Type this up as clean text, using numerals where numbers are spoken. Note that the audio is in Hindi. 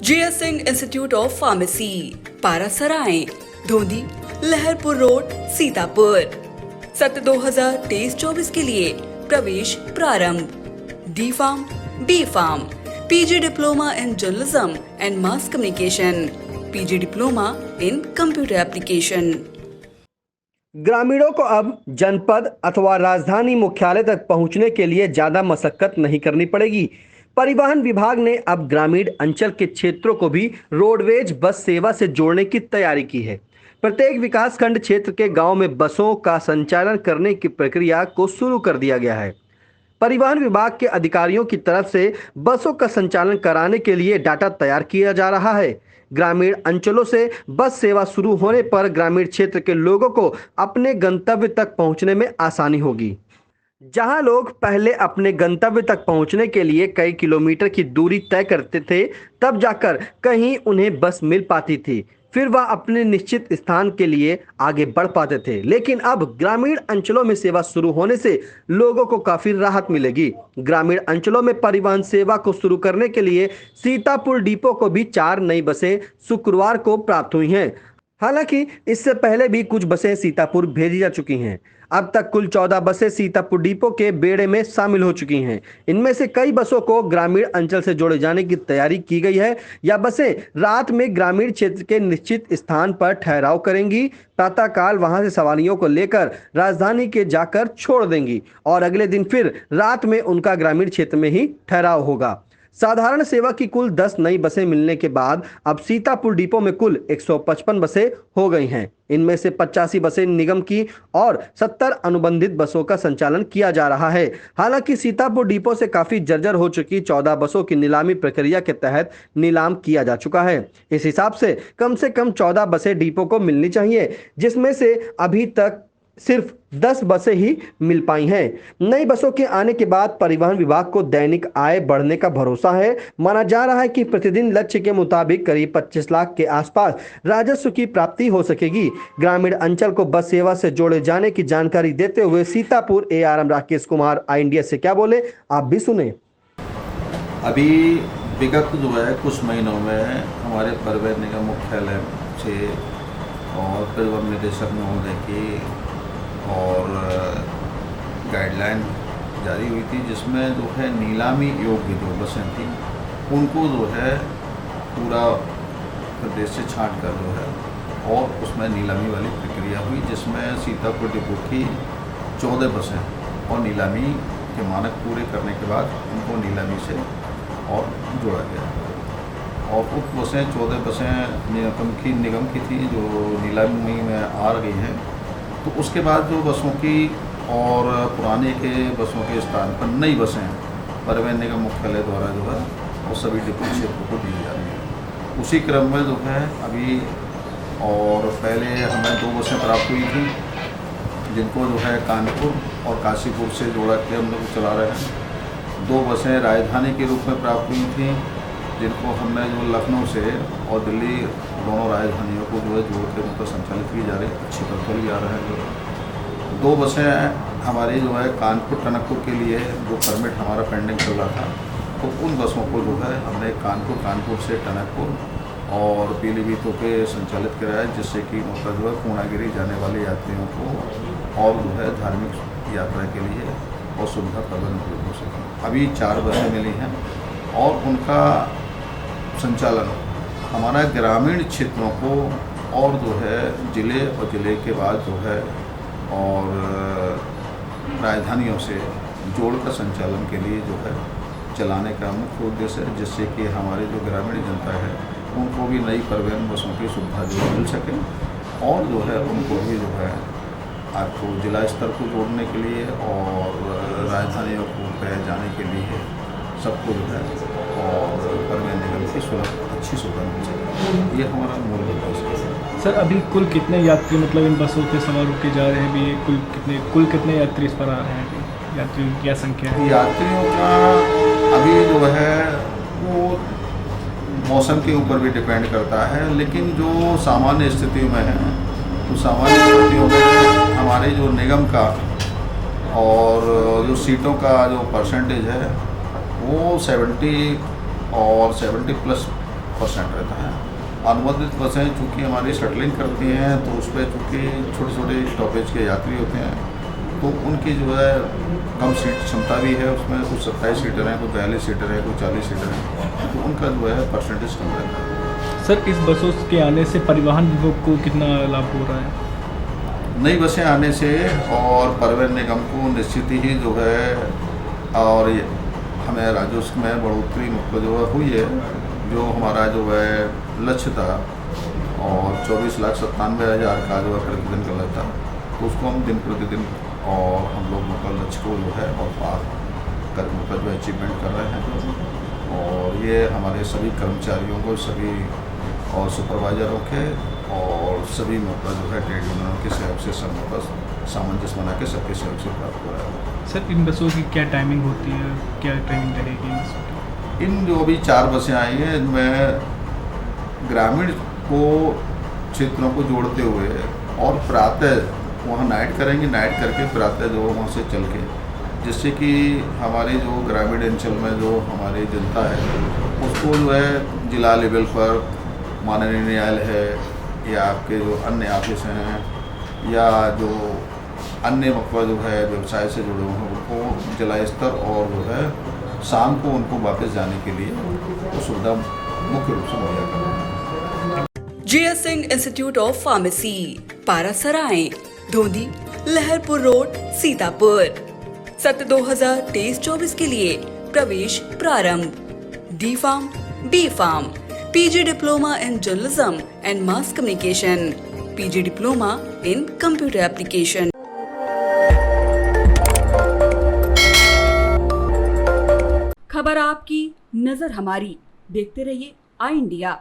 GS Singh institute of pharmacy, Parasarai, Dhondhi, Laharpur road, Sitapur. सत्र 2023-24 के लिए प्रवेश प्रारंभ। D pharm, B pharm, PG diploma in journalism and mass communication, PG diploma in computer application. ग्रामीणों को अब जनपद अथवा राजधानी मुख्यालय तक पहुंचने के लिए ज्यादा मशक्कत नहीं करनी पड़ेगी। परिवहन विभाग ने अब ग्रामीण अंचल के क्षेत्रों को भी रोडवेज बस सेवा से जोड़ने की तैयारी की है। प्रत्येक विकासखंड क्षेत्र के गांव में बसों का संचालन करने की प्रक्रिया को शुरू कर दिया गया है। परिवहन विभाग के अधिकारियों की तरफ से बसों का संचालन कराने के लिए डाटा तैयार किया जा रहा है। ग्रामीण अंचलों से बस सेवा शुरू होने पर ग्रामीण क्षेत्र के लोगों को अपने गंतव्य तक पहुंचने में आसानी होगी। जहां लोग पहले अपने गंतव्य तक पहुंचने के लिए कई किलोमीटर की दूरी तय करते थे, तब जाकर कहीं उन्हें बस मिल पाती थी, फिर वह अपने निश्चित स्थान के लिए आगे बढ़ पाते थे। लेकिन अब ग्रामीण अंचलों में सेवा शुरू होने से लोगों को काफी राहत मिलेगी। ग्रामीण अंचलों में परिवहन सेवा को शुरू करने के लिए सीतापुर डिपो को भी 4 नई बसें शुक्रवार को प्राप्त हुई हैं। हालांकि इससे पहले भी कुछ बसें सीतापुर भेजी जा चुकी हैं। अब तक कुल 14 बसें सीतापुर डिपो के बेड़े में शामिल हो चुकी हैं। इनमें से कई बसों को ग्रामीण अंचल से जोड़े जाने की तैयारी की गई है। यह बसें रात में ग्रामीण क्षेत्र के निश्चित स्थान पर ठहराव करेंगी, प्रातःकाल वहां से सवारियों को लेकर राजधानी के जाकर छोड़ देंगी और अगले दिन फिर रात में उनका ग्रामीण क्षेत्र में ही ठहराव होगा। साधारण सेवा की कुल 10 नई बसें मिलने के बाद अब सीतापुर डिपो में कुल 155 बसें हो गई हैं। इनमें से 85 बसें निगम की और 70 अनुबंधित बसों का संचालन किया जा रहा है। हालांकि सीतापुर डिपो से काफी जर्जर हो चुकी 14 बसों की नीलामी प्रक्रिया के तहत नीलाम किया जा चुका है। इस हिसाब से कम 14 बसें डिपो को मिलनी चाहिए, जिसमें से अभी तक सिर्फ 10 बसें ही मिल पाई हैं। नई बसों के आने के बाद परिवहन विभाग को दैनिक आय बढ़ने का भरोसा है। माना जा रहा है कि प्रतिदिन लक्ष्य के मुताबिक करीब 25 लाख के आसपास राजस्व की प्राप्ति हो सकेगी। ग्रामीण अंचल को बस सेवा से जोड़े जाने की जानकारी देते हुए सीतापुर ARM राकेश कुमार INDS से क्या बोले, आप भी सुने। अभी विगत जो है कुछ महीनों में हमारे परिवहन निगम मुख्यालय से और परिवहन निदेशक महोदय की और गाइडलाइन जारी हुई थी, जिसमें जो है नीलामी योग्य जो बसें थी उनको जो है पूरा प्रदेश से छांट कर जो है और उसमें नीलामी वाली प्रक्रिया हुई, जिसमें सीतापुर डिपो की 14 बसें और नीलामी के मानक पूरे करने के बाद उनको नीलामी से और जोड़ा गया और उप बसें 14 बसें निगम की थी जो नीलामी में आ रही हैं। तो उसके बाद जो बसों की और पुराने के बसों के स्थान पर नई बसें परिवहन निगम मुख्यालय द्वारा जो है वो सभी डिपो क्षेत्रों को दी जा रही हैं। उसी क्रम में जो है अभी और पहले हमें 2 बसें प्राप्त हुई थी, जिनको जो है कानपुर और काशीपुर से जोड़ा के हम लोग चला रहे हैं। 2 बसें राजधानी के रूप में प्राप्त हुई थी, जिनको हमने जो लखनऊ से और दिल्ली दोनों राजधानियों को जो है जोड़ के उनको संचालित की जा रही है, अच्छी प्रगति आ रहा है। जो 2 बसें हमारी जो है कानपुर टनकपुर के लिए जो परमिट हमारा पेंडिंग चल रहा था, तो उन बसों को जो है हमने कानपुर से टनकपुर और पीलीभीत पे संचालित कराया, जिससे कि उनका जो है पूर्णागिरी जाने वाले यात्रियों को और जो है धार्मिक यात्रा के लिए और सुविधा प्रदान हो सके। अभी 4 बसें मिली हैं और उनका संचालन हमारा ग्रामीण क्षेत्रों को और जो है ज़िले और ज़िले के बाद जो है और राजधानियों से जोड़कर संचालन के लिए जो है चलाने का मुख्य उद्देश्य है, जिससे कि हमारी जो ग्रामीण जनता है उनको भी नई परिवहन बसों की सुविधा जो मिल सके और जो है उनको भी जो है आपको जिला स्तर को जोड़ने के लिए और राजधानियों को जाने के लिए सबको जो है और परिवहन निगम की अच्छी सुविधा मिल सके, ये हमारा मूल उद्देश्य है। सर, अभी कुल कितने यात्री मतलब इन बसों पे सवार होके जा रहे हैं अभी? कुल कितने यात्री इस पर आ रहे हैं? यात्रियों की क्या संख्या है? यात्रियों का अभी जो है वो मौसम के ऊपर भी डिपेंड करता है, लेकिन जो सामान्य स्थितियों में है तो सामान्य स्थितियों में हमारे जो निगम का और जो सीटों का जो परसेंटेज है वो 70 और 70+ % रहता है। अनुबंधित बसें चूँकि हमारी शटलिंग करती हैं तो उस पर चूँकि छोटे छोटे स्टॉपेज के यात्री होते हैं तो उनकी जो है कम सीट क्षमता भी है, उसमें कुछ 27 सीटर हैं, कुछ 42 सीटर हैं, कुछ 40 सीटर हैं, तो उनका जो है % कम रहता है। सर इस बसों के आने से परिवहन विभाग को कितना लाभ हो रहा है? नई बसें आने से और परिवहन निगम को निश्चित ही जो है और हमें राजस्व में बढ़ोतरी मतलब जो है हुई है। जो हमारा जो है लक्ष्य था और 24,97,000 का जो है प्रतिदिन का लक्ष्य था, तो उसको हम दिन प्रतिदिन और हम लोग मतलब लक्ष्य को जो है और पार कर मतलब जो अचीवमेंट कर रहे हैं। और ये हमारे सभी कर्मचारियों को, सभी और सुपरवाइजरों के और सभी मतलब जो है ट्रेड यूनियनों के सहयोग से सब मतलब सामंजस्य बना के सबके सहयोग से प्राप्त हो रहा है। सर इन बसों की क्या टाइमिंग होती है, क्या ट्रेनिंग रहेगी इन बसों की? इन जो अभी 4 बसें आई हैं इनमें ग्रामीण को क्षेत्रों को जोड़ते हुए और प्रातः वहाँ नाइट करेंगे, नाइट करके प्रातः जो वहाँ से चल के, जिससे कि हमारे जो ग्रामीण अंचल में जो हमारी जनता है उसको जो है जिला लेवल पर माननीय न्यायालय है या आपके जो अन्य ऑफिस हैं या जो अन्य मतलब जो है व्यवसाय से जुड़े हुए हैं उनको जिला स्तर और जो है शाम को उनको वापस जाने के लिए वो सुविधा मुख्य रूप से मुहैया कर रहे हैं। JS Singh institute of pharmacy, Parasarai, Dhondhi, Laharpur road, Sitapur. सत्र 2023-24 के लिए प्रवेश प्रारंभ। D Farm, B Farm, PG diploma in journalism and mass communication, PG diploma in computer application. खबर आपकी, नजर हमारी। देखते रहिए आई इंडिया।